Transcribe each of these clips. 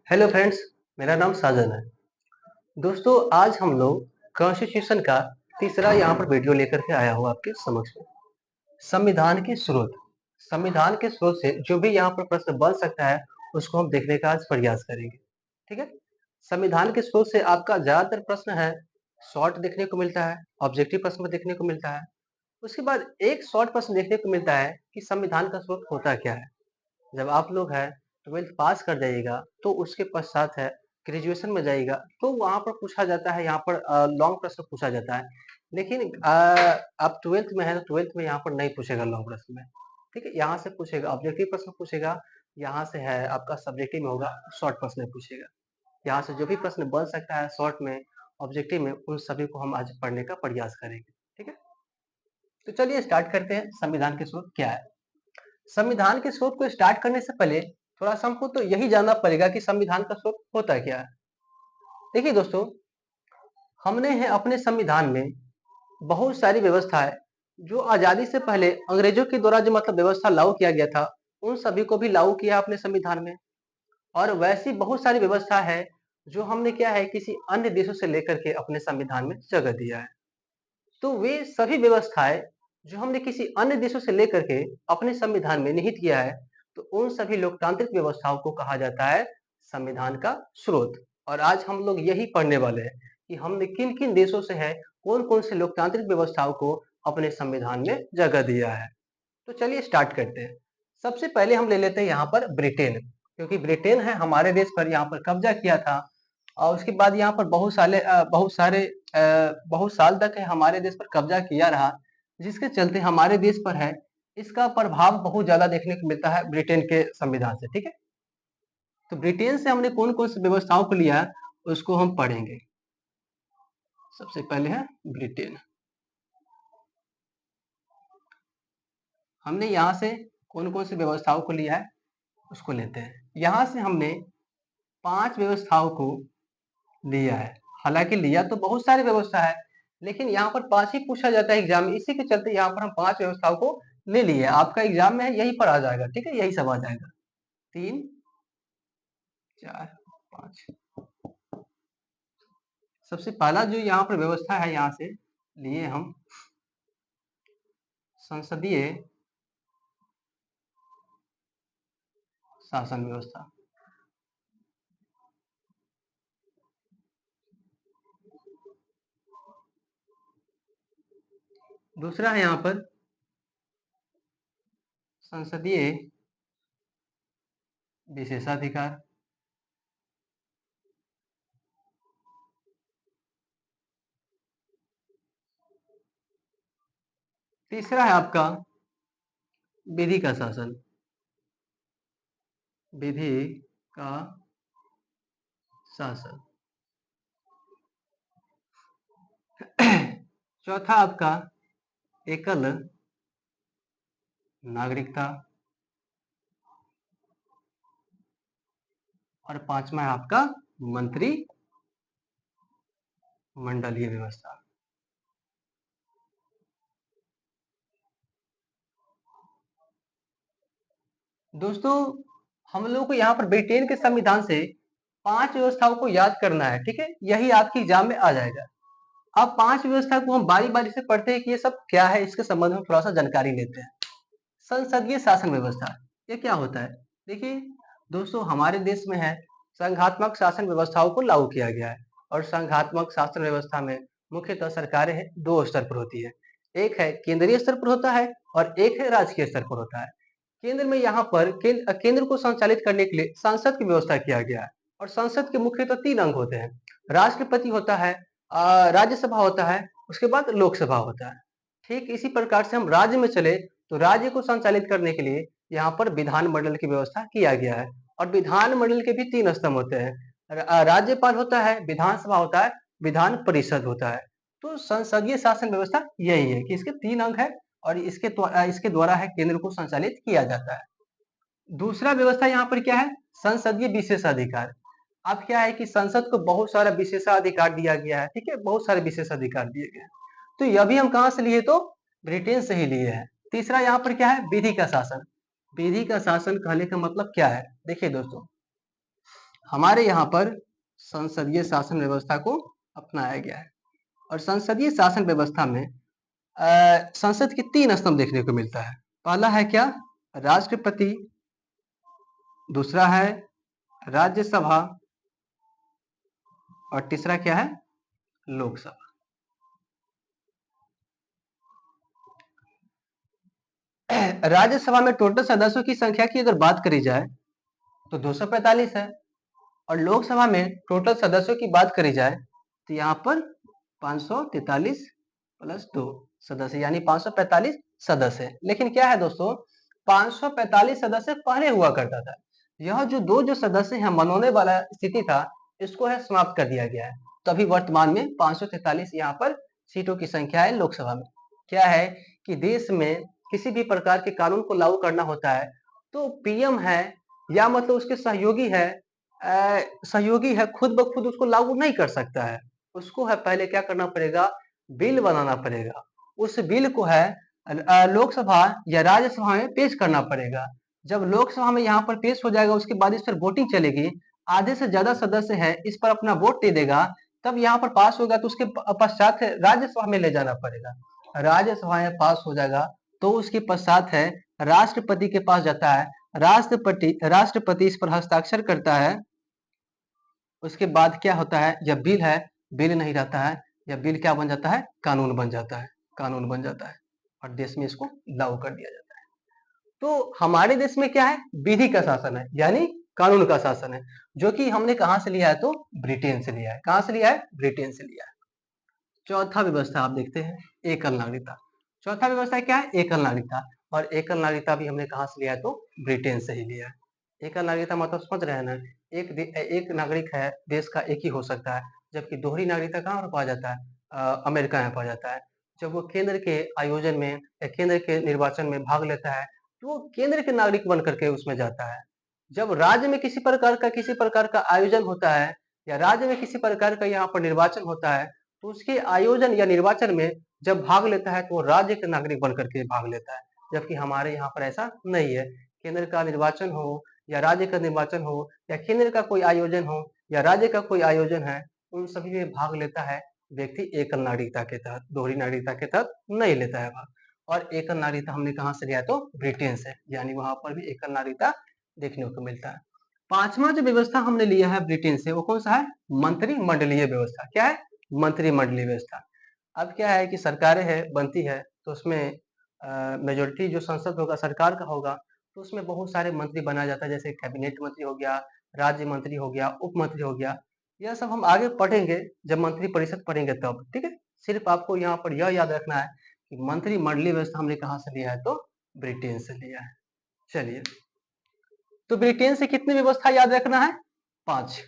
Hello friends, मेरा नाम साजन है। दोस्तों, आज हम लोग कॉन्स्टिट्यूशन का तीसरा यहाँ पर वीडियो लेकर के आया हूँ आपके समक्ष में। संविधान के स्रोत। संविधान के स्रोत से जो भी यहाँ पर प्रश्न बन सकता है, उसको हम देखने का आज प्रयास करेंगे। ठीक है। संविधान के स्रोत से आपका ज्यादातर प्रश्न है शॉर्ट देखने को मिलता है, ऑब्जेक्टिव प्रश्न में देखने को मिलता है। उसके बाद एक शॉर्ट प्रश्न देखने को मिलता है कि संविधान का स्रोत होता क्या है। जब आप लोग है 12th पास कर जाइएगा तो उसके पश्चात है ग्रेजुएशन में जाइएगा तो वहां पर पूछा जाता है, यहाँ पर लॉन्ग प्रश्न पूछा जाता है। लेकिन आप 12th में है तो 12th में यहाँ पर नहीं पूछेगा लॉन्ग प्रश्न में। ठीक है, यहाँ से पूछेगा ऑब्जेक्टिव प्रश्न पूछेगा। यहाँ से है आपका सब्जेक्टिव में होगा शॉर्ट प्रश्न पूछेगा। यहाँ से जो भी प्रश्न बन सकता है शॉर्ट में, ऑब्जेक्टिव में, उन सभी को हम आज पढ़ने का प्रयास करेंगे। ठीक है, तो चलिए स्टार्ट करते हैं। संविधान के स्रोत क्या है। संविधान के स्रोत को स्टार्ट करने से पहले थोड़ा सा हमको तो यही जानना पड़ेगा कि संविधान का स्रोत होता क्या है। देखिए दोस्तों, हमने है अपने संविधान में बहुत सारी व्यवस्थाएं जो आजादी से पहले अंग्रेजों के द्वारा जो व्यवस्था लागू किया गया था, उन सभी को भी लागू किया अपने संविधान में। और वैसी बहुत सारी व्यवस्था है जो हमने क्या है किसी अन्य देशों से लेकर के अपने संविधान में जगह दिया है। तो वे सभी व्यवस्थाएं जो हमने किसी अन्य देशों से लेकर के अपने संविधान में निहित किया है, तो उन सभी लोकतांत्रिक व्यवस्थाओं को कहा जाता है संविधान का स्रोत। और आज हम लोग यही पढ़ने वाले हैं कि हमने किन किन देशों से है कौन कौन से लोकतांत्रिक व्यवस्थाओं को अपने संविधान में जगह दिया है। तो चलिए स्टार्ट करते हैं। सबसे पहले हम ले लेते हैं यहाँ पर ब्रिटेन, क्योंकि ब्रिटेन है हमारे देश पर यहाँ पर कब्जा किया था। और उसके बाद यहाँ पर बहुत साल तक है हमारे देश पर कब्जा किया रहा, जिसके चलते हमारे देश पर है इसका प्रभाव बहुत ज्यादा देखने को मिलता है ब्रिटेन के संविधान से। ठीक है, तो ब्रिटेन से हमने कौन कौन सी व्यवस्थाओं को लिया उसको हम पढ़ेंगे। सबसे पहले है ब्रिटेन। हमने यहाँ से कौन कौन सी व्यवस्थाओं को लिया है उसको लेते हैं। यहाँ से हमने 5 व्यवस्थाओं को लिया है। हालांकि लिया तो बहुत सारी व्यवस्था है, लेकिन यहाँ पर 5 ही पूछा जाता है एग्जाम में, इसी के चलते यहाँ पर हम 5 व्यवस्थाओं को ले लिए। आपका एग्जाम में है यही पर आ जाएगा। ठीक है, यही सब आ जाएगा। 3 4 5। सबसे पहला जो यहाँ पर व्यवस्था है, यहाँ से लिए हम संसदीय शासन व्यवस्था। दूसरा है यहाँ पर संसदीय विशेषाधिकार। तीसरा है आपका विधि का शासन। विधि का शासन। चौथा आपका एकल नागरिकता। और पांचवा है आपका मंत्री मंडलीय व्यवस्था। दोस्तों, हम लोग को यहाँ पर ब्रिटेन के संविधान से 5 व्यवस्थाओं को याद करना है। ठीक है, यही आपकी एग्जाम में आ जाएगा। अब 5 व्यवस्था को हम बारी बारी से पढ़ते हैं कि ये सब क्या है, इसके संबंध में थोड़ा सा जानकारी लेते हैं। संसदीय शासन व्यवस्था, ये क्या होता है। देखिए दोस्तों, हमारे देश में है संघात्मक शासन व्यवस्थाओं को लागू किया गया है। और संघात्मक शासन व्यवस्था में मुख्यतः सरकारें हैं 2 स्तर पर होती है। एक है केंद्रीय स्तर पर होता है और एक है राजकीय स्तर पर होता है। केंद्र में यहाँ पर केंद्र को संचालित करने के लिए संसद की व्यवस्था किया गया है। और संसद के मुख्यतः 3 अंग होते हैं। राष्ट्रपति होता है, राज्यसभा होता है, उसके बाद लोकसभा होता है। ठीक इसी प्रकार से हम राज्य में चले तो राज्य को संचालित करने के लिए यहाँ पर विधानमंडल की व्यवस्था किया गया है। और विधानमंडल के भी 3 स्तंभ होते हैं। राज्यपाल होता है, विधानसभा होता है, विधान परिषद होता है। तो संसदीय शासन व्यवस्था यही है कि इसके 3 अंग है और इसके द्वारा है केंद्र को संचालित किया जाता है। दूसरा व्यवस्था यहाँ पर क्या है, संसदीय विशेषाधिकार। अब क्या है कि संसद को बहुत सारा विशेषाधिकार दिया गया है। ठीक है, बहुत सारे विशेषाधिकार दिए गए हैं। तो यह भी हम कहां से लिए, तो ब्रिटेन से ही लिए हैं। तीसरा यहाँ पर क्या है, विधि का शासन। विधि का शासन कहने का मतलब क्या है? देखिए दोस्तों, हमारे यहाँ पर संसदीय शासन व्यवस्था को अपनाया गया है और संसदीय शासन व्यवस्था में संसद के 3 स्तंभ देखने को मिलता है। पहला है क्या? राष्ट्रपति, दूसरा है राज्यसभा और तीसरा क्या है? लोकसभा। राज्यसभा में टोटल सदस्यों की संख्या की अगर बात करी जाए तो 245 है और लोकसभा में टोटल सदस्यों की बात करी जाए तो यहाँ पर 543 प्लस 2 सदस्य यानी 545 सदस्य है। लेकिन क्या है दोस्तों, 545 सदस्य पहले हुआ करता था। यह जो सदस्य हैं मनोने वाला स्थिति था, इसको है समाप्त कर दिया गया है। तो अभी वर्तमान में 543 यहाँ पर सीटों की संख्या है लोकसभा में। क्या है कि देश में किसी भी प्रकार के कानून को लागू करना होता है तो पीएम है या मतलब उसके सहयोगी है, खुद ब खुद उसको लागू नहीं कर सकता है। उसको है पहले क्या करना पड़ेगा, बिल बनाना पड़ेगा। उस बिल को है लोकसभा या राज्यसभा में पेश करना पड़ेगा। जब लोकसभा में यहाँ पर पेश हो जाएगा उसके बाद इस पर वोटिंग चलेगी, आधे से ज्यादा सदस्य है इस पर अपना वोट दे देगा, तब यहाँ पर पास होगा तो उसके पश्चात राज्यसभा में ले जाना पड़ेगा। राज्यसभा में पास हो जाएगा तो उसके पश्चात है राष्ट्रपति के पास जाता है। राष्ट्रपति इस पर हस्ताक्षर करता है। उसके बाद क्या होता है, जब बिल है, बिल नहीं रहता है, यह बिल क्या बन जाता है, कानून बन जाता है। कानून बन जाता है और देश में इसको लागू कर दिया जाता है। तो हमारे देश में क्या है, विधि का शासन है यानी कानून का शासन है, जो कि हमने कहां से लिया है, तो ब्रिटेन से लिया है। कहां से लिया है, ब्रिटेन से लिया है। चौथा व्यवस्था आप देखते हैं, एकल नागरिकता। चौथा व्यवस्था क्या है, एकल नागरिकता। और एकल नागरिकता भी हमने कहां से लिया है, तो ब्रिटेन से ही लिया है। एकल नागरिकता मतलब समझ रहे हैं ना, एक नागरिक है, देश का एक ही हो सकता है। जबकि दोहरी नागरिकता कहाँ पर पाया जाता है, अमेरिका में पाया जाता है। जब वो केंद्र के आयोजन में या केंद्र के निर्वाचन में भाग लेता है तो वो केंद्र के नागरिक बन करके उसमें जाता है। जब राज्य में किसी प्रकार का आयोजन होता है या राज्य में किसी प्रकार का यहाँ पर निर्वाचन होता है तो उसके आयोजन या निर्वाचन में जब भाग लेता है तो वो राज्य के नागरिक बन करके भाग लेता है। जबकि हमारे यहाँ पर ऐसा नहीं है। केंद्र का निर्वाचन हो या राज्य का निर्वाचन हो या केंद्र का कोई आयोजन हो या राज्य का कोई आयोजन है, उन सभी में भाग लेता है व्यक्ति एकल नागरिकता के तहत, दोहरी नागरिकता के तहत नहीं लेता है भाग। और एकल नागरिकता हमने कहाँ से लिया, तो ब्रिटेन से, यानी वहां पर भी एकल नागरिकता देखने को मिलता है। पांचवा जो व्यवस्था हमने लिया है ब्रिटेन से, वो कौन सा है, मंत्रिमंडलीय व्यवस्था। क्या है, मंत्रिमंडलीय व्यवस्था। अब क्या है कि सरकारें है बनती है तो उसमें मेजोरिटी जो संसद होगा सरकार का होगा, तो उसमें बहुत सारे मंत्री बनाया जाता है, जैसे कैबिनेट मंत्री हो गया, राज्य मंत्री हो गया, उप मंत्री हो गया। यह सब हम आगे पढ़ेंगे जब मंत्री परिषद पढ़ेंगे तब, ठीक है। सिर्फ आपको यहाँ पर यह याद रखना है कि मंत्रिमंडलीय व्यवस्था हमने कहाँ से लिया है, तो ब्रिटेन से लिया है। चलिए, तो ब्रिटेन से कितनी व्यवस्था याद रखना है, 5।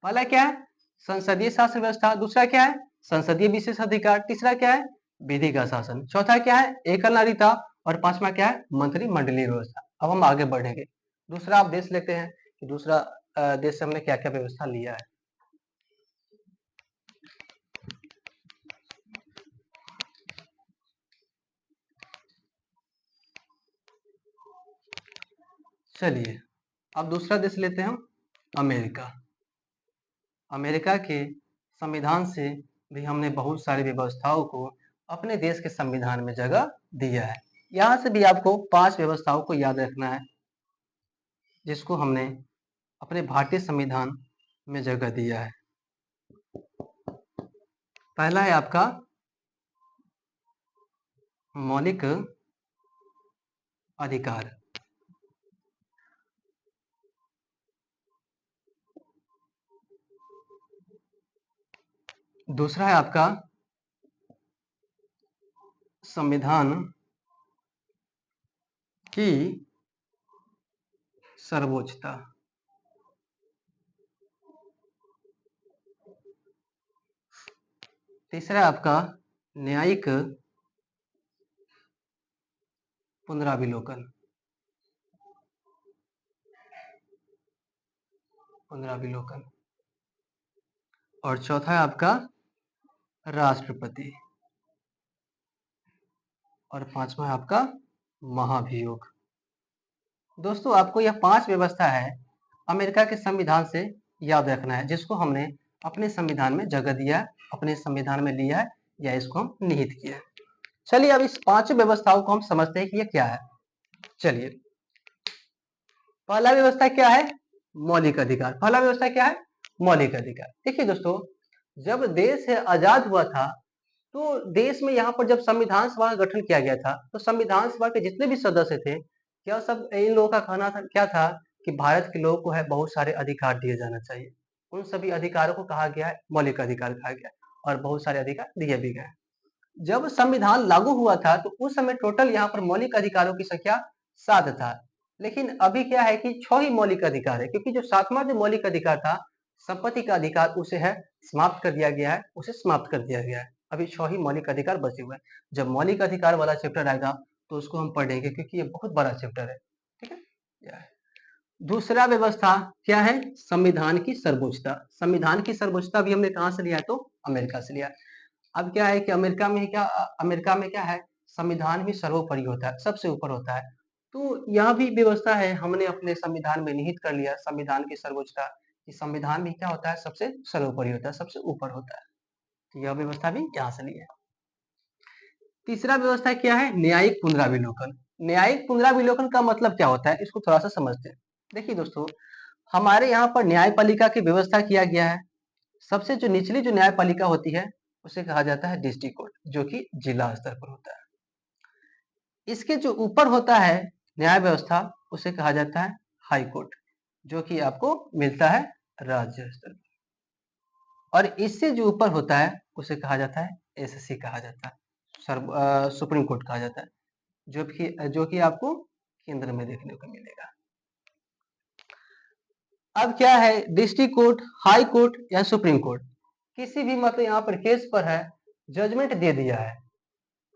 पहला क्या है, संसदीय शासन व्यवस्था। दूसरा क्या है, संसदीय विशेष अधिकार। तीसरा क्या है, विधि का शासन। चौथा क्या है, एकल नागरिकता। और पांचवा क्या है, मंत्रिमंडलीय व्यवस्था। अब हम आगे बढ़ेंगे। दूसरा आप देश लेते हैं कि दूसरा देश से हमने क्या क्या व्यवस्था लिया है। चलिए, अब दूसरा देश लेते हैं हम, अमेरिका। अमेरिका के संविधान से भी हमने बहुत सारी व्यवस्थाओं को अपने देश के संविधान में जगह दिया है। यहाँ से भी आपको 5 व्यवस्थाओं को याद रखना है जिसको हमने अपने भारतीय संविधान में जगह दिया है। पहला है आपका मौलिक अधिकार। दूसरा है आपका संविधान की सर्वोच्चता। तीसरा है आपका न्यायिक पुनराविलोकन। पुनराविलोकन। और चौथा है आपका राष्ट्रपति। और पांचवा है आपका महाभियोग। दोस्तों आपको यह 5 व्यवस्था है अमेरिका के संविधान से याद रखना है, जिसको हमने अपने संविधान में जगह दिया है, अपने संविधान में लिया है या इसको हम निहित किया है। चलिए अब इस 5 व्यवस्थाओं को हम समझते हैं कि ये क्या है। चलिए, पहला व्यवस्था क्या है? मौलिक अधिकार। पहला व्यवस्था क्या है? मौलिक अधिकार। देखिए दोस्तों, जब देश आजाद हुआ था तो देश में यहाँ पर जब संविधान सभा का गठन किया गया था तो संविधान सभा के जितने भी सदस्य थे, क्या सब इन लोगों का कहना था क्या था कि भारत के लोगों को है बहुत सारे अधिकार दिए जाना चाहिए। उन सभी अधिकारों को कहा गया है मौलिक अधिकार कहा गया है और बहुत सारे अधिकार दिए भी गए। जब संविधान लागू हुआ था तो उस समय टोटल यहाँ पर मौलिक अधिकारों की संख्या 7 था। लेकिन अभी क्या है कि 6 ही मौलिक अधिकार है, क्योंकि जो 7वां जो मौलिक अधिकार था संपत्ति का अधिकार, उसे है समाप्त कर दिया गया है, उसे समाप्त कर दिया गया है। अभी 6 ही मौलिक अधिकार बचे हुए हैं। जब मौलिक अधिकार वाला चैप्टर आएगा तो उसको हम पढ़ेंगे, क्योंकि ये बहुत बड़ा चैप्टर है। ठीक है, यह है। दूसरा व्यवस्था क्या है? संविधान की सर्वोच्चता। संविधान की सर्वोच्चता भी हमने कहां से लिया है? तो अमेरिका से लिया है। अब क्या है कि अमेरिका में क्या है, संविधान भी सर्वोपरि होता है, सबसे ऊपर होता है। तो यह भी व्यवस्था है हमने अपने संविधान में निहित कर लिया, संविधान की सर्वोच्चता कि संविधान भी क्या होता है, सबसे सर्वोपरि होता है, सबसे ऊपर होता है। तो यह व्यवस्था भी यहाँ से ली है। तीसरा व्यवस्था क्या है? न्यायिक पुनराविलोकन। न्यायिक पुनराविलोकन का मतलब क्या होता है, इसको थोड़ा सा समझते हैं। देखिए दोस्तों, हमारे यहाँ पर न्यायपालिका की व्यवस्था किया गया है। सबसे जो निचली जो न्यायपालिका होती है उसे कहा जाता है डिस्ट्रिक्ट कोर्ट, जो कि जिला स्तर पर होता है। इसके जो ऊपर होता है न्याय व्यवस्था, उसे कहा जाता है हाई कोर्ट, जो कि आपको मिलता है राज्य स्तर पर। और इससे जो ऊपर होता है उसे कहा जाता है एससी कहा जाता है, सुप्रीम कोर्ट कहा जाता है, जो कि आपको केंद्र में देखने को मिलेगा। अब क्या है, डिस्ट्रिक्ट कोर्ट, हाई कोर्ट या सुप्रीम कोर्ट, किसी भी मतलब यहाँ पर केस पर है जजमेंट दे दिया है।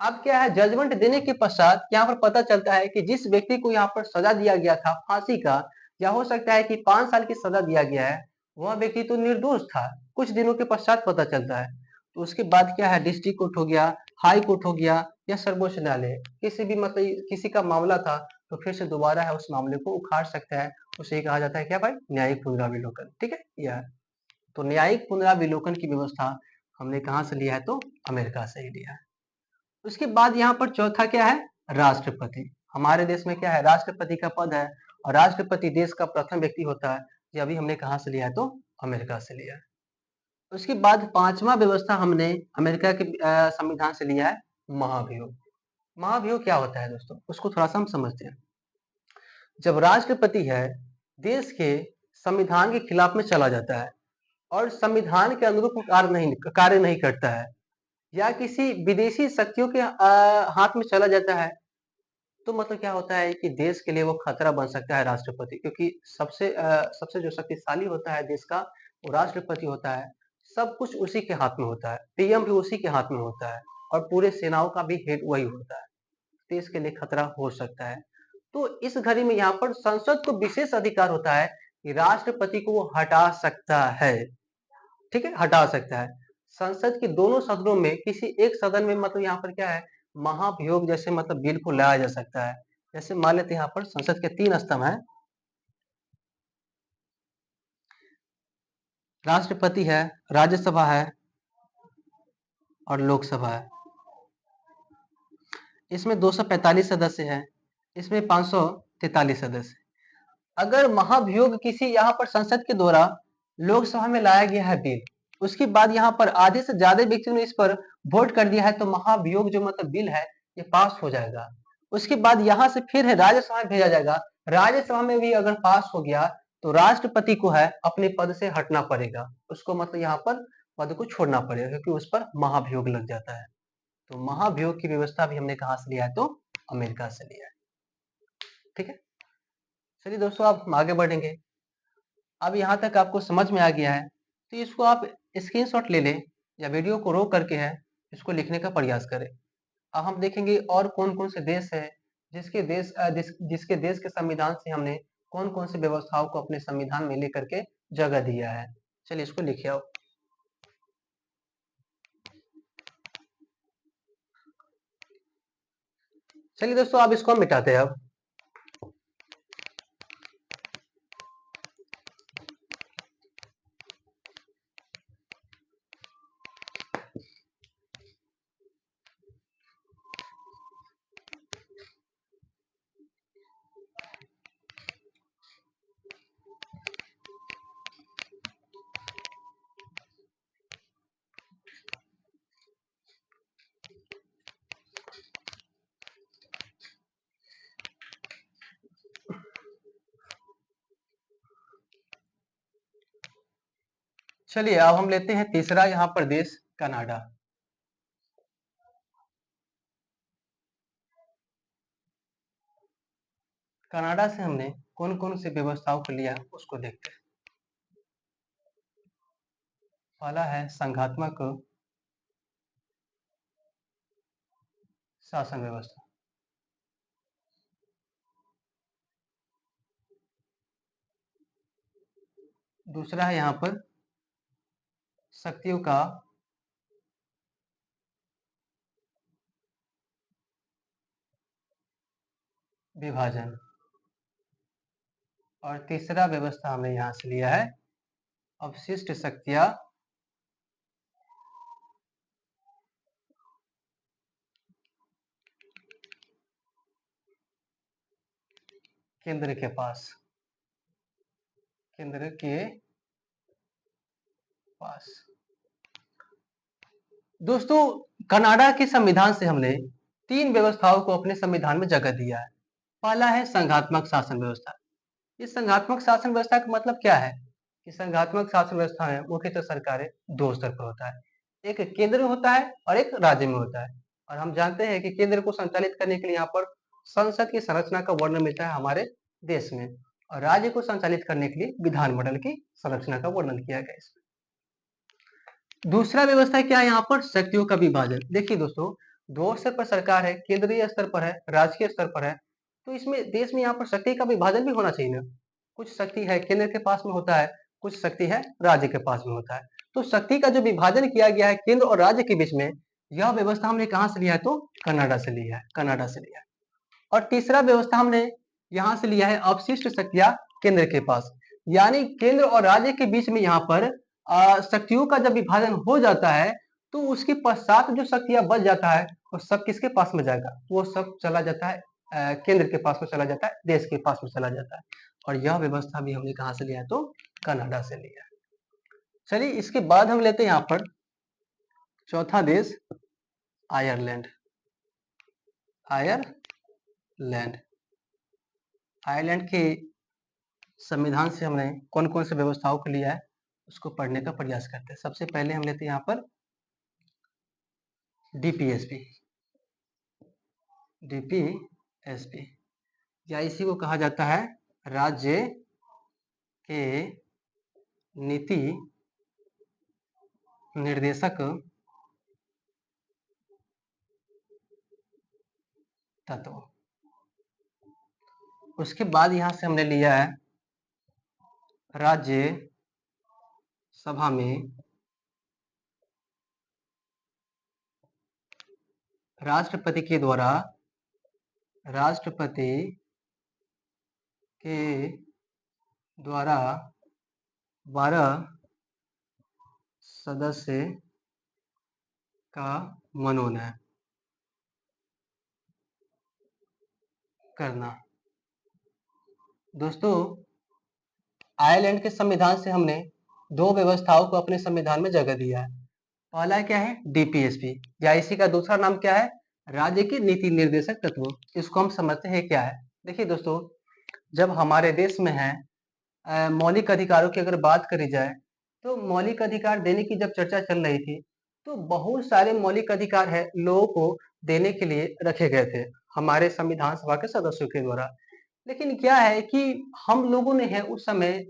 अब क्या है, जजमेंट देने के पश्चात यहाँ पर पता चलता है कि जिस व्यक्ति को यहाँ पर सजा दिया गया था फांसी का, या हो सकता है कि 5 साल की सजा दिया गया है, वह व्यक्ति तो निर्दोष था, कुछ दिनों के पश्चात पता चलता है। तो उसके बाद क्या है, डिस्ट्रिक्ट कोर्ट हो गया, हाई कोर्ट हो गया या सर्वोच्च न्यायालय, किसी भी मतलब किसी का मामला था तो फिर से दोबारा है उस मामले को उखाड़ सकता है। उसे कहा जाता है क्या भाई? न्यायिक पुनराविलोकन। ठीक है, यह। तो न्यायिक पुनराविलोकन की व्यवस्था हमने कहाँ से लिया है? तो अमेरिका से ही लिया है। उसके बाद यहाँ पर चौथा क्या है? राष्ट्रपति। हमारे देश में क्या है? राष्ट्रपति का पद है, और राष्ट्रपति देश का प्रथम व्यक्ति होता है। ये अभी हमने कहाँ से लिया है? तो अमेरिका से लिया है। उसके बाद 5वां व्यवस्था हमने अमेरिका के संविधान से लिया है, महाभियोग। महाभियोग क्या होता है दोस्तों, उसको थोड़ा सा हम समझते हैं। जब राष्ट्रपति है देश के संविधान के खिलाफ में चला जाता है और संविधान के अनुरूप कार्य नहीं करता है, या किसी विदेशी शक्तियों के हाथ में चला जाता है, तो मतलब क्या होता है कि देश के लिए वो खतरा बन सकता है राष्ट्रपति, क्योंकि सबसे जो शक्तिशाली होता है देश का, वो राष्ट्रपति होता है। सब कुछ उसी के हाथ में होता है, पीएम भी उसी के हाथ में होता है, और पूरे सेनाओं का भी हेड वही होता है। देश के लिए खतरा हो सकता है। तो इस घड़ी में यहाँ पर संसद को विशेष अधिकार होता है कि राष्ट्रपति को वो हटा सकता है। ठीक है, हटा सकता है। संसद के दोनों सदनों में किसी एक सदन में मतलब यहाँ पर क्या है, महाभियोग जैसे मतलब बिल को लाया जा सकता है। जैसे मान लेते हैं यहाँ पर संसद के 3 स्तंभ हैं, राष्ट्रपति है, राज्यसभा है और लोकसभा है। इसमें 245 सदस्य हैं, इसमें 543 सदस्य। अगर महाभियोग किसी यहाँ पर संसद के द्वारा लोकसभा में लाया गया है बिल, उसके बाद यहाँ पर आधे से ज्यादा व्यक्तियों ने इस पर वोट कर दिया है, तो महाभियोग जो मतलब बिल है ये पास हो जाएगा। उसके बाद यहाँ से फिर है राज्यसभा में भेजा जाएगा। राज्यसभा में भी अगर पास हो गया तो राष्ट्रपति को है अपने पद से हटना पड़ेगा, उसको मतलब यहाँ पर पद को छोड़ना पड़ेगा, क्योंकि उस पर महाभियोग लग जाता है। तो महाभियोग की व्यवस्था भी हमने कहाँ से लिया है? तो अमेरिका से लिया है। ठीक है, चलिए दोस्तों आप आगे बढ़ेंगे। अब यहाँ तक आपको समझ में आ गया है, तो इसको आप स्क्रीनशॉट ले लें या वीडियो को रोक करके है इसको लिखने का प्रयास करें। अब हम देखेंगे और कौन कौन से देश है जिसके देश के संविधान से हमने कौन कौन से व्यवस्थाओं को अपने संविधान में लेकर के जगह दिया है। चलिए इसको लिखिए आओ। चलिए दोस्तों अब इसको हम मिटाते हैं। अब चलिए अब हम लेते हैं तीसरा यहाँ पर देश कनाडा। कनाडा से हमने कौन कौन सी व्यवस्थाओं को लिया उसको देखते हैं। पहला है संघात्मक शासन व्यवस्था। दूसरा है यहाँ पर शक्तियों का विभाजन। और तीसरा व्यवस्था हमने यहाँ से लिया है अवशिष्ट शक्तियां केंद्र के पास। केंद्र के पास। दोस्तों कनाडा के संविधान से हमने 3 व्यवस्थाओं को अपने संविधान में जगह दिया है। पहला है संघात्मक शासन व्यवस्था। इस संघात्मक शासन व्यवस्था का मतलब क्या है कि संघात्मक शासन व्यवस्था में मुख्यतः सरकारें 2 स्तर पर होता है, एक केंद्र में होता है और एक राज्य में होता है। और हम जानते हैं कि केंद्र को संचालित करने के लिए यहाँ पर संसद की संरचना का वर्णन मिलता है हमारे देश में, और राज्य को संचालित करने के लिए विधानमंडल की संरचना का वर्णन किया गया है। दूसरा व्यवस्था क्या है यहाँ पर शक्तियों का विभाजन। देखिए दोस्तों 2 स्तर पर सरकार है, केंद्रीय स्तर पर है, राजकीय स्तर पर है, तो इसमें देश में यहाँ पर शक्ति का विभाजन भी होना चाहिए ना। कुछ शक्ति है केंद्र के पास में होता है, कुछ शक्ति है राज्य के पास में होता है। तो शक्ति का जो विभाजन किया गया है केंद्र और राज्य के बीच में, यह व्यवस्था हमने कहाँ से लिया है तो कनाडा से लिया है, कनाडा से लिया है। और तीसरा व्यवस्था हमने यहाँ से लिया है अवशिष्ट शक्तियां केंद्र के पास, यानी केंद्र और राज्य के बीच में यहाँ पर शक्तियों का जब विभाजन हो जाता है तो उसके पश्चात जो शक्तियां बच जाता है वो सब किसके पास में जाएगा, वो सब चला जाता है केंद्र के पास में चला जाता है, देश के पास में चला जाता है। और यह व्यवस्था भी हमने कहाँ से लिया है तो कनाडा से लिया है। चलिए इसके बाद हम लेते हैं यहाँ पर चौथा देश आयरलैंड। आयरलैंड आयरलैंड के संविधान से हमने कौन कौन से व्यवस्थाओं को लिया है उसको पढ़ने का प्रयास करते हैं। सबसे पहले हम लेते हैं यहाँ पर डीपीएसपी। डीपीएसपी या इसी को कहा जाता है राज्य के नीति निर्देशक तत्व। उसके बाद यहाँ से हमने लिया है राज्य सभा में राष्ट्रपति के द्वारा, राष्ट्रपति के द्वारा 12 सदस्य का मनोनयन करना। दोस्तों आयरलैंड के संविधान से हमने 2 व्यवस्थाओं को अपने संविधान में जगह दिया है। पहला क्या है डीपीएसपी या इसी का दूसरा नाम क्या है राज्य की नीति निर्देशक तत्व। इसको हम समझते हैं क्या है। देखिए दोस्तों जब हमारे देश में है मौलिक अधिकारों की अगर बात करी जाए तो मौलिक अधिकार देने की जब चर्चा चल रही थी तो बहुत सारे मौलिक अधिकार है लोगों को देने के लिए रखे गए थे हमारे संविधान सभा के सदस्यों के द्वारा। लेकिन क्या है कि हम लोगों ने है उस समय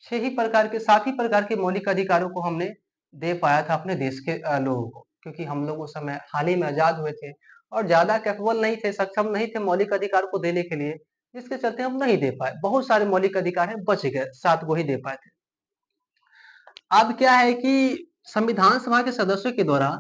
6 ही प्रकार के 7 ही प्रकार के मौलिक अधिकारों को हमने दे पाया था अपने देश के लोगों को, क्योंकि हम लोग उस समय हाल ही में आजाद हुए थे और ज्यादा कैपेबल नहीं थे, सक्षम नहीं थे मौलिक अधिकार को देने के लिए, जिसके चलते हम नहीं दे पाए। बहुत सारे मौलिक अधिकार है बच गए, 7 को ही दे पाए थे। अब क्या है कि संविधान सभा के सदस्यों के द्वारा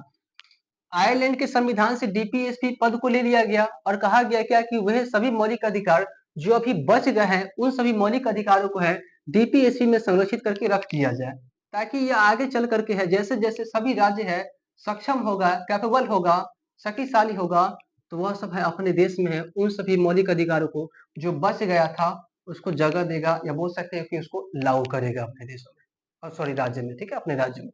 आयरलैंड के संविधान से डीपीएसपी पद को ले लिया गया और कहा गया क्या कि वह सभी मौलिक अधिकार जो अभी बच गए हैं उन सभी मौलिक अधिकारों को है डीपीएसपी में संरक्षित करके रख दिया जाए, ताकि ये आगे चल करके है जैसे जैसे सभी राज्य है सक्षम होगा, कैपेबल होगा, शक्तिशाली होगा, तो वह सब है अपने देश में है उन सभी मौलिक अधिकारों को जो बच गया था उसको जगह देगा, या बोल सकते हैं कि उसको लागू करेगा अपने देशों में, और सॉरी राज्य में, ठीक है, अपने राज्य में।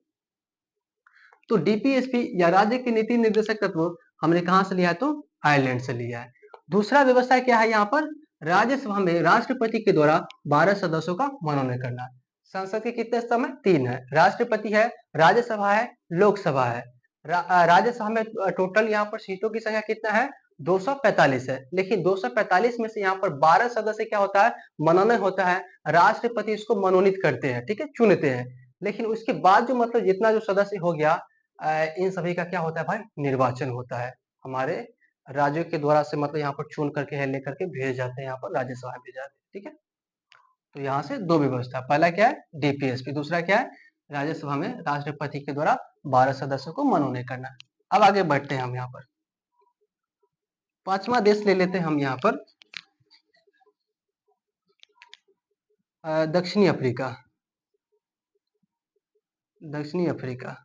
तो डीपीएसपी या राज्य की नीति निर्देशक तत्व हमने कहां से लिया है तो आयरलैंड से लिया है। दूसरा व्यवस्था क्या है यहाँ पर राज्यसभा में राष्ट्रपति के द्वारा 12 सदस्यों का मनोनयन करना। संसद के कितने स्तंभ है? 3 है। राष्ट्रपति है, राज्यसभा है, लोकसभा है। राज्यसभा में टोटल यहाँ पर सीटों की संख्या कितना है? 245 है। लेकिन 245 में से यहाँ पर 12 सदस्य क्या होता है? मनोनयन होता है। राष्ट्रपति इसको मनोनीत करते हैं, ठीक है, चुनते हैं। लेकिन उसके बाद जो मतलब जितना जो सदस्य हो गया, इन सभी का क्या होता है भाई? निर्वाचन होता है। हमारे राज्यों के द्वारा से मतलब यहाँ पर चुन करके है लेकर के भेजे जाते हैं, यहाँ पर राज्यसभा में भेजे जाते हैं, ठीक है। तो यहाँ से दो व्यवस्था, पहला क्या है? डीपीएसपी, दूसरा क्या है? राज्यसभा में राष्ट्रपति के द्वारा 12 सदस्यों को मनोनीत करना। अब आगे बढ़ते हैं हम यहाँ पर, पांचवा देश ले लेते हैं हम यहाँ पर, दक्षिणी अफ्रीका। दक्षिणी अफ्रीका,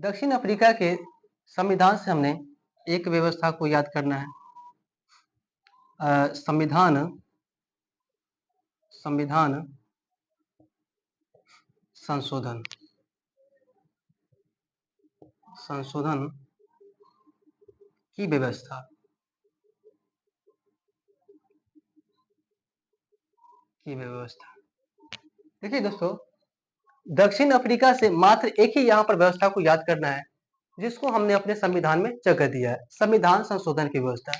दक्षिण अफ्रीका के संविधान से हमने एक व्यवस्था को याद करना है, संविधान संविधान संशोधन। संशोधन की व्यवस्था, की व्यवस्था। देखिए दोस्तों, दक्षिण अफ्रीका से मात्र एक ही यहाँ पर व्यवस्था को याद करना है, जिसको हमने अपने संविधान में जगह दिया है, संविधान संशोधन की व्यवस्था।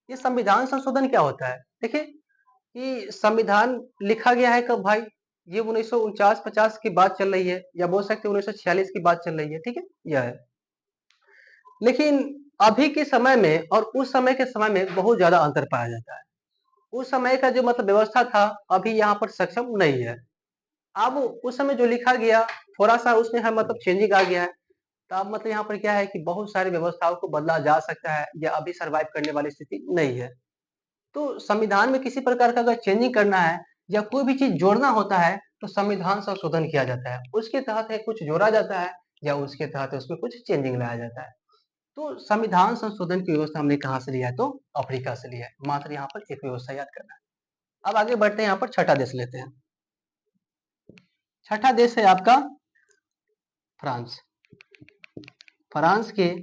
ये संविधान संशोधन क्या होता है? देखिए कि संविधान लिखा गया है कब भाई? ये 1949-50 की बात चल रही है, या बोल सकते हैं 1946 की बात चल रही है, ठीक है, यह है। लेकिन अभी के समय में और उस समय के समय में बहुत ज्यादा अंतर पाया जाता है। उस समय का जो मतलब व्यवस्था था, अभी यहाँ पर सक्षम नहीं है। अब उस समय जो लिखा गया, थोड़ा सा उसमें है मतलब चेंजिंग आ गया है। तो अब मतलब यहाँ पर क्या है कि बहुत सारी व्यवस्थाओं को बदला जा सकता है, या अभी सर्वाइव करने वाली स्थिति नहीं है। तो संविधान में किसी प्रकार का अगर चेंजिंग करना है या कोई भी चीज जोड़ना होता है, तो संविधान संशोधन किया जाता है। उसके तहत है कुछ जोड़ा जाता है, या उसके तहत उसमें कुछ चेंजिंग लाया जाता है। तो संविधान संशोधन की व्यवस्था हमने कहाँ से लिया है? तो अफ्रीका से लिया है। मात्र यहाँ पर एक व्यवस्था याद करना है। अब आगे बढ़ते हैं, यहाँ पर छठा देश लेते हैं। छठा देश है आपका फ्रांस। फ्रांस के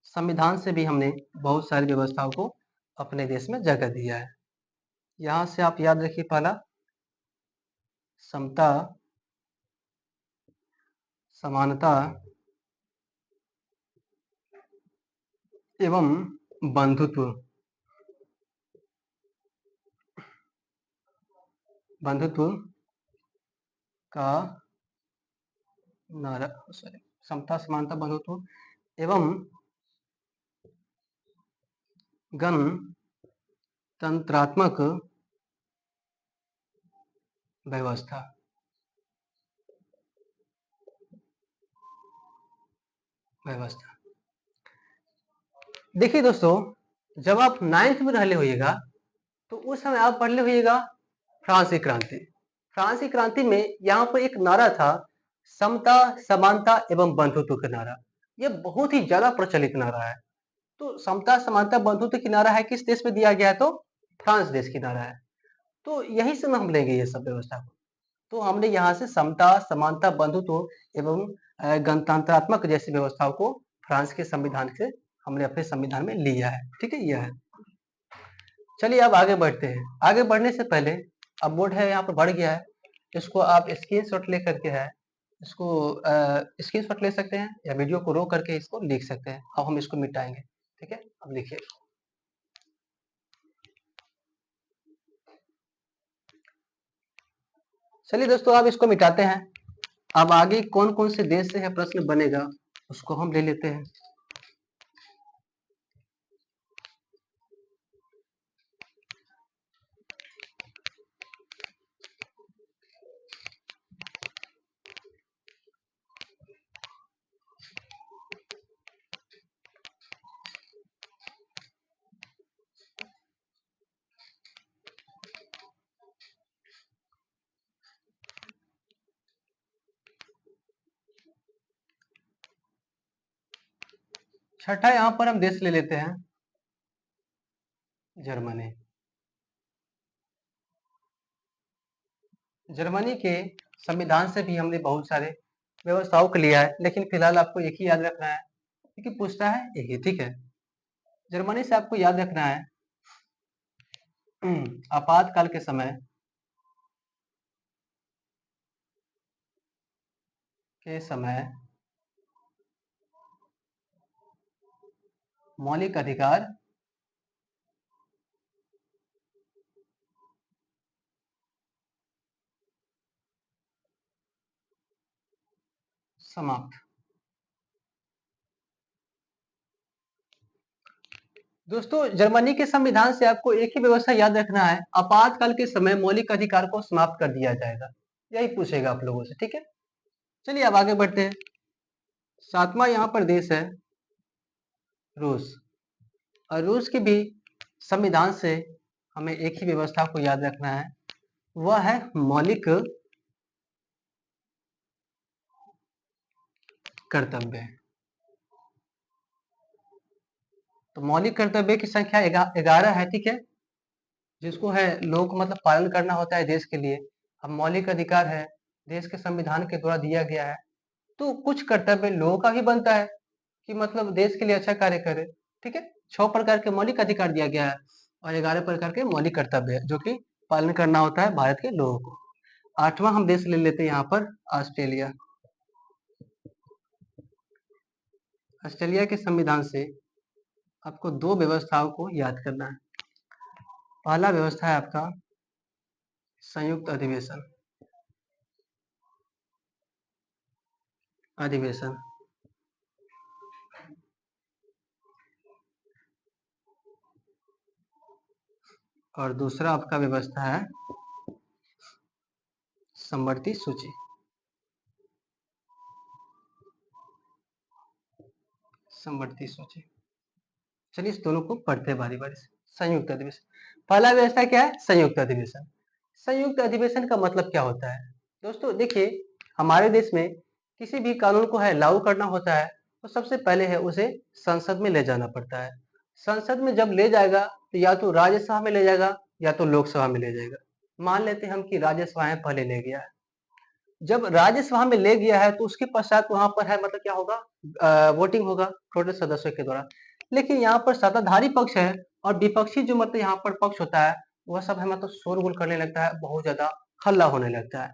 संविधान से भी हमने बहुत सारी व्यवस्थाओं को अपने देश में जगह दिया है। यहां से आप याद रखिए, पहला समता, समानता एवं बंधुत्व। बंधुत्व का नारा, सॉरी, समता समानता बंधुत्व एवं गणतंत्रात्मक व्यवस्था। व्यवस्था, देखिए दोस्तों, जब आप 9th में रहले होइएगा, तो उस समय आप पढ़ले होइएगा फ्रांसी क्रांति। फ्रांसी क्रांति में यहाँ पर एक नारा था, समता समानता एवं बंधुत्व का नारा। ये बहुत ही ज्यादा प्रचलित नारा है। तो समता समानता बंधुत्व की नारा है, किस देश में दिया गया है? तो फ्रांस देश की नारा है। तो यहीं से हम लेंगे ये सब व्यवस्था को। तो हमने यहाँ से समता समानता बंधुत्व एवं गणतंत्रात्मक जैसी व्यवस्थाओं को फ्रांस के संविधान से हमने अपने संविधान में लिया है, ठीक है, यह है। चलिए अब आगे बढ़ते हैं। आगे बढ़ने से पहले, अब बोर्ड है यहाँ पर बढ़ गया है, इसको आप स्क्रीनशॉट ले करके है, इसको स्क्रीनशॉट ले सकते हैं, या वीडियो को रोक करके इसको लिख सकते हैं। अब हम इसको मिटाएंगे, ठीक है। अब लिखिए, चलिए दोस्तों, अब इसको मिटाते हैं। अब आगे कौन कौन से देश से है प्रश्न बनेगा, उसको हम ले लेते हैं। छठा यहाँ पर हम देश ले लेते हैं जर्मनी। जर्मनी के संविधान से भी हमने बहुत सारे व्यवस्थाओं को लिया है, लेकिन फिलहाल आपको एक ही याद रखना है, क्योंकि पूछता है एक ही, ठीक है। जर्मनी से आपको याद रखना है आपातकाल के समय मौलिक अधिकार समाप्त। दोस्तों, जर्मनी के संविधान से आपको एक ही व्यवस्था याद रखना है, आपातकाल के समय मौलिक अधिकार को समाप्त कर दिया जाएगा। यही पूछेगा आप लोगों से, ठीक है। चलिए अब आगे बढ़ते हैं। सातवां यहाँ पर देश है रूस, और रूस की भी संविधान से हमें एक ही व्यवस्था को याद रखना है, वह है मौलिक कर्तव्य। तो मौलिक कर्तव्य की संख्या 11 है, ठीक है, जिसको है लोग मतलब पालन करना होता है देश के लिए। अब मौलिक अधिकार है, देश के संविधान के द्वारा दिया गया है, तो कुछ कर्तव्य लोगों का भी बनता है कि मतलब देश के लिए अच्छा कार्य करे, ठीक है। 6 प्रकार के मौलिक अधिकार दिया गया है और 11 प्रकार के मौलिक कर्तव्य है जो कि पालन करना होता है भारत के लोगों को। 8वां हम देश ले लेते हैं यहाँ पर ऑस्ट्रेलिया। ऑस्ट्रेलिया के संविधान से आपको 2 व्यवस्थाओं को याद करना है। पहला व्यवस्था है आपका संयुक्त अधिवेशन। अधिवेशन और दूसरा आपका व्यवस्था है समवर्ती सूची। समवर्ती सूची। चलिए इस दोनों को पढ़ते हैं बारी बारी से। संयुक्त अधिवेशन, पहला व्यवस्था क्या है? संयुक्त अधिवेशन। संयुक्त अधिवेशन का मतलब क्या होता है? दोस्तों देखिए, हमारे देश में किसी भी कानून को है लागू करना होता है तो सबसे पहले है उसे संसद में ले जाना पड़ता है। संसद में जब ले जाएगा तो या तो राज्यसभा में ले जाएगा या तो लोकसभा में ले जाएगा। मान लेते हैं हम कि राज्यसभा में पहले ले गया है। जब राज्यसभा में ले गया है तो उसके पश्चात वहां पर है मतलब क्या होगा, वोटिंग होगा टोटल सदस्यों के द्वारा। लेकिन यहाँ पर सत्ताधारी पक्ष है और विपक्षी जो मतलब यहाँ पर पक्ष होता है वह सब है मतलब शोरगुल करने लगता है, बहुत ज्यादा हल्ला होने लगता है।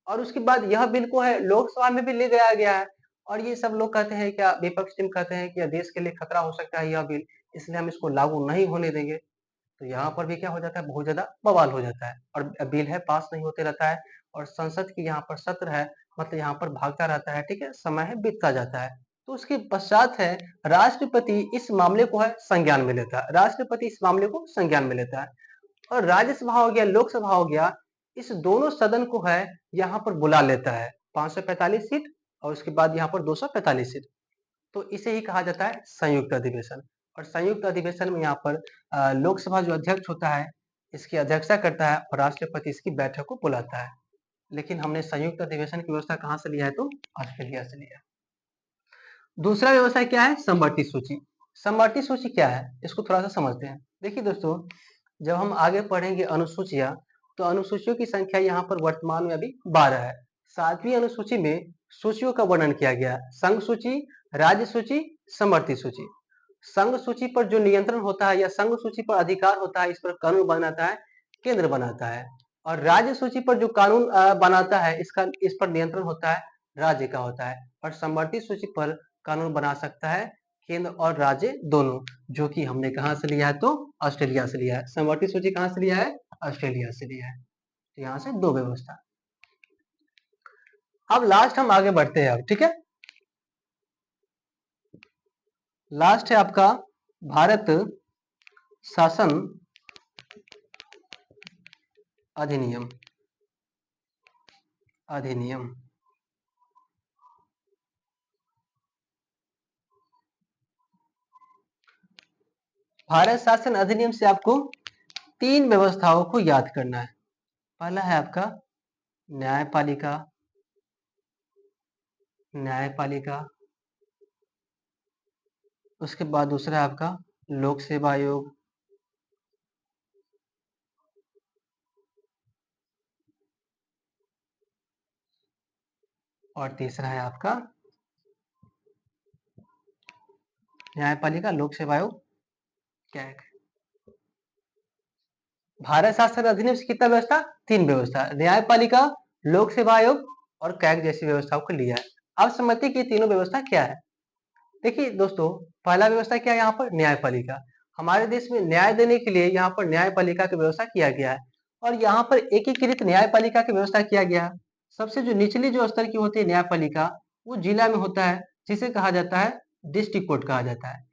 और उसके बाद यह बिल को है लोकसभा में भी ले जाया गया है और ये सब लोग कहते हैं, क्या विपक्ष टीम कहते हैं कि देश के लिए खतरा हो सकता है यह बिल, इसलिए हम इसको लागू नहीं होने देंगे। तो यहाँ पर भी क्या हो जाता है, बहुत ज्यादा बवाल हो जाता है और बिल है पास नहीं होते रहता है और संसद की यहाँ पर सत्र है मतलब यहाँ पर भागता रहता है, ठीक है, समय है बीतता जाता है। तो उसके पश्चात है राष्ट्रपति इस मामले को है संज्ञान में लेता है। राष्ट्रपति इस मामले को संज्ञान में लेता है और राज्यसभा हो गया लोकसभा हो गया, इस दोनों सदन को है यहाँ पर बुला लेता है। 545 सीट और उसके बाद यहाँ पर 245 सीट। तो इसे ही कहा जाता है संयुक्त अधिवेशन। और संयुक्त अधिवेशन में यहाँ पर लोकसभा जो अध्यक्ष होता है इसकी अध्यक्षता करता है और राष्ट्रपति इसकी बैठक को बुलाता है। लेकिन हमने संयुक्त अधिवेशन की व्यवस्था कहाँ से लिया है? तो ऑस्ट्रेलिया से लिया। दूसरा व्यवस्था क्या है? समवर्ती सूची। समवर्ती सूची क्या है इसको थोड़ा सा समझते हैं। देखिए दोस्तों, जब हम आगे पढ़ेंगे अनुसूचियां तो अनुसूचियों की संख्या यहाँ पर वर्तमान में अभी 12 है। 7वीं अनुसूची में सूचियों का वर्णन किया गया, संघ सूची, राज्य सूची, समवर्ती सूची। संघ सूची पर जो नियंत्रण होता है या संघ सूची पर अधिकार होता है, इस पर कानून बनाता है केंद्र बनाता है। और राज्य सूची पर जो कानून बनाता है इस पर नियंत्रण होता है राज्य का होता है। और समवर्ती सूची पर कानून बना सकता है केंद्र और राज्य दोनों, जो कि हमने कहां से लिया है? तो ऑस्ट्रेलिया से लिया है। समवर्ती सूची कहां से लिया है? ऑस्ट्रेलिया से लिया है। तो यहाँ से 2 व्यवस्था। अब लास्ट हम आगे बढ़ते हैं अब, ठीक है। लास्ट है आपका भारत शासन अधिनियम। अधिनियम भारत शासन अधिनियम से आपको 3 व्यवस्थाओं को याद करना है। पहला है आपका न्यायपालिका। न्यायपालिका, उसके बाद दूसरा है आपका लोक सेवा आयोग, और तीसरा है आपका न्यायपालिका लोक सेवा आयोग कैग। भारत शासन अधिनियम से कितना व्यवस्था? 3 व्यवस्था, न्यायपालिका, लोक सेवा आयोग और कैग जैसी व्यवस्थाओं को लिया है। अब समझते हैं कि ये तीनों व्यवस्था क्या है। देखिए दोस्तों, पहला व्यवस्था क्या है यहाँ पर? न्यायपालिका। हमारे देश में न्याय देने के लिए यहाँ पर न्यायपालिका की व्यवस्था किया गया है और यहाँ पर एकीकृत न्यायपालिका की व्यवस्था किया गया है। सबसे जो निचली जो स्तर की होती है न्यायपालिका, वो जिला में होता है, जिसे कहा जाता है डिस्ट्रिक्ट कोर्ट कहा जाता है।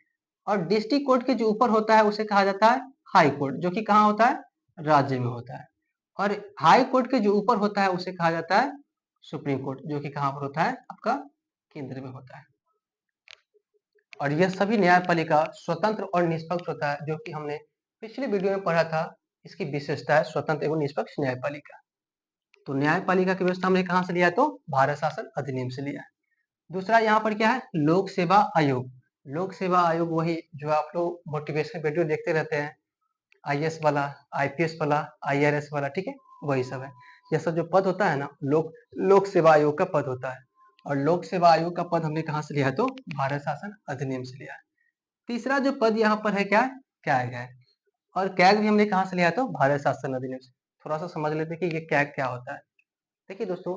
और डिस्ट्रिक्ट कोर्ट के जो ऊपर होता है उसे कहा जाता है हाई कोर्ट, जो कि कहाँ होता है? राज्य में होता है। और हाई कोर्ट के जो ऊपर होता है उसे कहा जाता है सुप्रीम कोर्ट, जो कि कहाँ पर होता है? आपका केंद्र में होता है। और यह सभी न्यायपालिका स्वतंत्र और निष्पक्ष होता है, जो कि हमने पिछले वीडियो में पढ़ा था। इसकी विशेषता है स्वतंत्र एवं निष्पक्ष न्यायपालिका। तो न्यायपालिका की व्यवस्था हमने कहाँ से लिया है? तो भारत शासन अधिनियम से लिया है। दूसरा यहाँ पर क्या है? लोक सेवा आयोग। लोक सेवा आयोग वही जो आप लोग मोटिवेशनल वीडियो देखते रहते हैं, आईएएस वाला, आईपीएस वाला, आईआरएस वाला, ठीक है, वही सब है। यह सब जो पद होता है ना, लोक सेवा आयोग का पद होता है। और लोक सेवा आयोग का पद हमने कहाँ से लिया है? तो भारत शासन अधिनियम से लिया है। तीसरा जो पद यहाँ पर है क्या है? कैग है। और कैग भी हमने कहाँ से लिया है? तो भारत शासन अधिनियम से। थोड़ा सा समझ लेते हैं कि ये कैग क्या होता है। देखिए दोस्तों,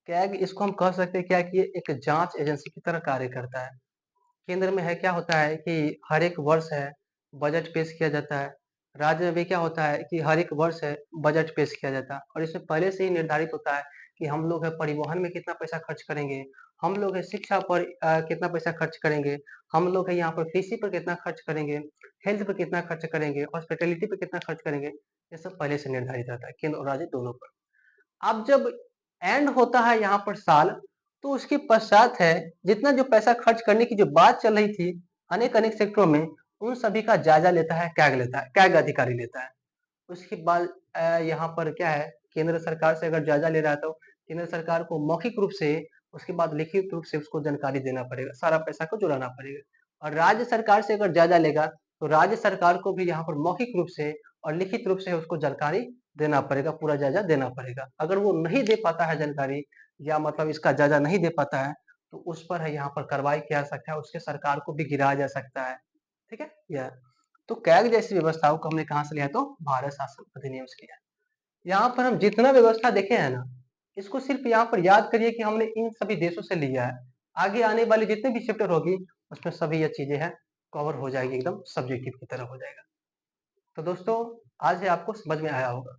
कैग इसको हम कह सकते हैं क्या कि ये एक जांच एजेंसी की तरह कार्य करता है। केंद्र में है क्या होता है कि हर एक वर्ष है बजट पेश किया जाता है। राज्य में भी क्या होता है कि हर एक वर्ष है बजट पेश किया जाता है और इसमें पहले से ही निर्धारित होता है कि हम लोग है परिवहन में कितना पैसा खर्च करेंगे, हम लोग है शिक्षा पर कितना पैसा खर्च करेंगे, हम लोग है यहाँ पर कृषि पर कितना खर्च करेंगे, हेल्थ पर कितना खर्च करेंगे, हॉस्पिटैलिटी पर कितना खर्च करेंगे। ये सब पहले से निर्धारित रहता है केंद्र और राज्य दोनों पर। अब जब एंड होता है यहाँ पर साल, तो उसके पश्चात है जितना जो पैसा खर्च करने की जो बात चल रही थी अनेक अनेक सेक्टरों में, उन सभी का जायजा लेता है कैग, लेता है कैग अधिकारी लेता है। उसके बाद यहाँ पर क्या है, केंद्र सरकार से अगर जायजा ले रहा है तो केंद्र सरकार को मौखिक रूप से, उसके बाद लिखित रूप से उसको जानकारी देना पड़ेगा, सारा पैसा को जुड़ाना पड़ेगा। और राज्य सरकार से अगर जायजा लेगा तो राज्य सरकार को भी यहाँ पर मौखिक रूप से और लिखित रूप से उसको जानकारी देना पड़ेगा, पूरा जायजा देना पड़ेगा। अगर वो नहीं दे पाता है जानकारी, या मतलब इसका जायजा नहीं दे पाता है, तो उस पर है यहाँ पर कार्रवाई किया जा सकता है, उसके सरकार को भी गिराया जा सकता है। ठीक है, यह तो कैग जैसी व्यवस्थाओं को हमने कहाँ से लिया? तो भारत शासन अधिनियम से लिया। यहाँ पर हम जितना व्यवस्था देखे हैं ना, इसको सिर्फ यहाँ पर याद करिए कि हमने इन सभी देशों से लिया है। आगे आने वाली जितने भी चैप्टर होगी उसमें सभी ये चीजें हैं कवर हो जाएगी, एकदम सब्जेक्टिव की तरह हो जाएगा। तो दोस्तों, आज ये आपको समझ में आया होगा।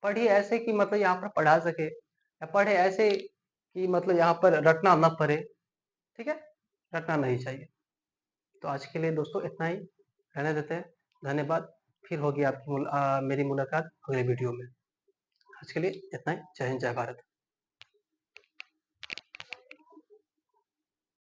पढ़िए ऐसे कि मतलब यहाँ पर पढ़ा सके, या पढ़े ऐसे कि मतलब यहाँ पर रटना न पड़े। ठीक है, रटना नहीं चाहिए। तो आज के लिए दोस्तों इतना ही रहने देते हैं। धन्यवाद। फिर होगी आपकी मेरी मुलाकात अगले वीडियो में। आज के लिए इतना ही। जय हिंद, जय भारत।